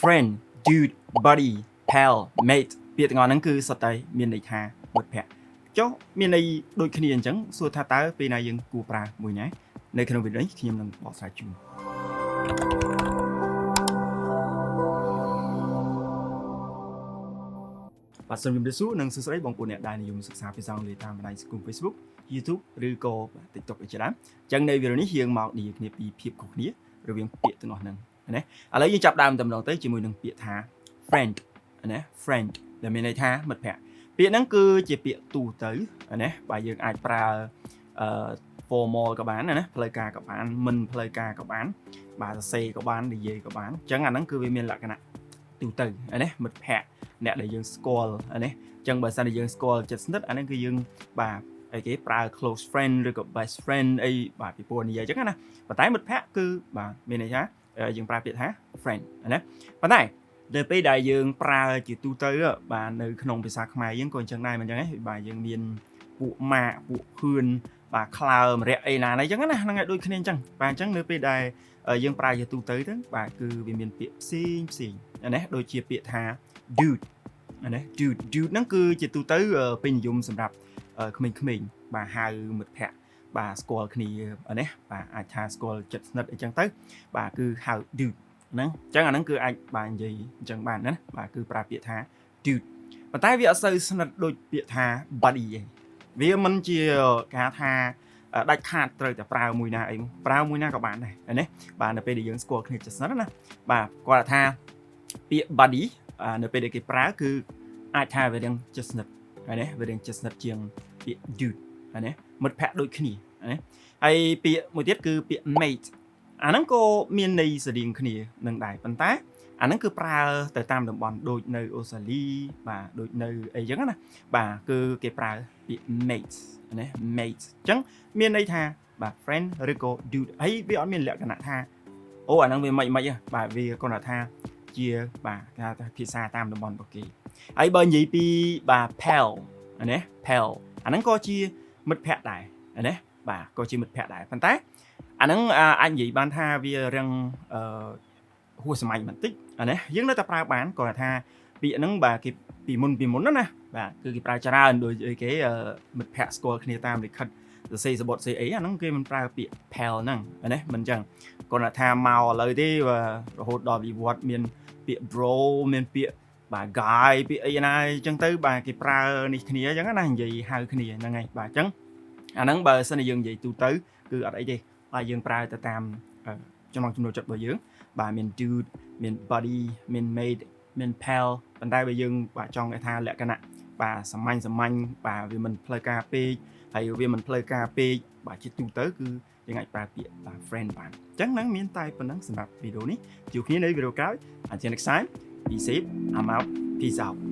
friend dude buddy pal mate ពាក្យទាំងអស់ហ្នឹងគឺសុទ្ធតែមានន័យថាមិត្តភក្តិចុះមានន័យដូចគ្នាអញ្ចឹងសួរថាតើពេលណាយើងគួរប្រើមួយណានៅក្នុងវីដេអូនេះខ្ញុំនឹងបកស្រាយជូនបាទសូមជម្រាបសួរនិងសួស្តីបងប្អូនអ្នកដែលនិយមសិក្សាភាសាអង់គ្លេសតាមបណ្ដាញសង្គម Facebook YouTube ឬក៏ TikTok ជាដើមអញ្ចឹងនៅវីដេអូនេះយើងមកនិយាយគ្នាពីភាពខុសគ្នារវាងពាក្យទាំងអស់ហ្នឹងណាឥឡូវយើងចាប់ដើមតែម្ដងទៅជាមួយនឹងពាក្យថា friend ណា friend ដែលមានន័យថាមិត្តភក្តិពាក្យហ្នឹងគឺជាពាក្យទូទៅណាបាទយើងអាចប្រើformal ក៏បានណាផ្លូវការក៏បានមិនផ្លូវការក៏បានបាទសរសេរក៏បាននិយាយក៏បានអញ្ចឹងអាហ្នឹងគឺវាមានលក្ខណៈទូទៅណាមិត្តភក្តិអ្នកដែលយើងស្គាល់ណាអញ្ចឹងបើសិនជាយើងស្គាល់ចិត្តស្និទ្ធអាហ្នឹងគឺយើងបាទអីគេប្រើ close friend ឬក៏ best friend អីបាទពីព្រោះនិយាយអញ្ចឹងណាប៉ុន្តែមិត្តភក្តិគឺបាទមានន័យថាយើងប្រើពាក្យថា friend ណាប៉ុន្តែដល់ពេលដែលយើងប្រើជាទូទៅបាទនៅក្នុងភាសាខ្មែរយើងក៏អញ្ចឹងដែរមិនអញ្ចឹងទេបាទយើងមានពួកម៉ាក់ពួកភឿនបាទខ្លើមរយៈអីណាអញ្ចឹងណាហ្នឹងហើយដូចគ្នាអញ្ចឹងបាទអញ្ចឹងនៅពេលដែលយើងប្រើជាទូទៅទៅបាទគឺវាមានពាក្យផ្សេងណាដូចជាពាក្យថា dude ណា dude ហ្នឹងគឺជាទូទៅពេញនិយមសម្រាប់ក្មេងៗបាទហៅមិត្តភក្តិបាទស្គាល់គ្នាណាបាទអាចថាស្គាល់ចិត្តស្និទ្ធអីចឹងទៅបាទគឺហៅ dude ហ្នឹងអញ្ចឹងអាហ្នឹងគឺអាចបាទនិយាយអញ្ចឹងបានណាបាទគឺប្រើពាក្យថា dude ប៉ុន្តែវាអត់សូវស្និទ្ធដូចពាក្យថា buddy ទេវាមិនជាគេថាដាច់ខាតត្រូវតែប្រើមួយណាអីប្រើមួយណាក៏បានដែរណាបាទនៅពេលដែលយើងស្គាល់គ្នាចិត្តស្និទ្ធណាបាទគាត់ថាពាក្យ buddy នៅពេលដែលគេប្រើគឺអាចថាវារៀងចិត្តស្និទ្ធហើយណាវារៀងចិត្តស្និទ្ធជាងពាក្យ dude ហើយណាមិត្តភក្តិដូចគ្នាណាហើយពាក្យមួយទៀតគឺពាក្យ mate អាហ្នឹងក៏មានន័យស្រដៀងគ្នានឹងដែរប៉ុន្តែអាហ្នឹងគឺប្រើទៅតាមតំបន់ដូចនៅអូស្ត្រាលីបាទដូចនៅអីចឹងណាបាទគឺគេប្រើពាក្យ mate ណា mate អញ្ចឹងមានន័យថាបាទ friend ឬក៏ dude ហើយវាអត់មានលក្ខណៈថាអូអាហ្នឹងវាមិនបាទវាគ្រាន់តែថាជាបាទគេហៅថាភាសាតាមតំបន់របស់គេហើយបើនិយាយពីបាទ pal ណា pal អាហ្នឹងក៏ជាមិត្តភក្តិដែរណាបាទក៏ជាមិត្តភក្តិដែរប៉ុន្តែអាហ្នឹងអាចនិយាយបានថាវារៀងហួសសម័យបន្តិចណាយើងនៅតែប្រើបានគាត់ថាពាក្យហ្នឹងបាទគេពីមុនណាបាទគឺគេប្រើច្រើនដូចគេមិត្តភក្តិស្គាល់គ្នាតាមលិខិតសរសេរសបុតសេអីអាហ្នឹងគេមិនប្រើពាក្យ pal ហ្នឹងណាមិនអញ្ចឹងគាត់ថាមកឥឡូវទេរហូតដល់វិវត្តមានពាក្យ bro មានពាក្យបាទ guy ពាក្យអីណាអញ្ចឹងទៅបាទគេប្រើនេះគ្នាអញ្ចឹងណានិយាយហៅគ្នាហ្នឹងហើយបាទអញ្ចឹងអាហ្នឹងបើសិនជាយើងនិយាយទូទៅគឺអត់អីទេបាទយើងប្រើទៅតាមចំណង់ចំណូលចិត្តរបស់យើងបាទមាន dude មាន buddy មាន mate មាន pal ប៉ុន្តែបើយើងបាទចង់គេថាលក្ខណៈបាទសាមញ្ញបាទវាមិនផ្លូវការពេកហើយវាមិនផ្លូវការពេកបាទជាទូទៅគឺយើងអាចប្រើពាក្យបាទ friend បានអញ្ចឹងហ្នឹងមានតែប៉ុណ្្នឹងសម្រាប់វីដេអូនេះជួបគ្នានៅវីដេអូក្រោយ Until next time be safe I'm out peace out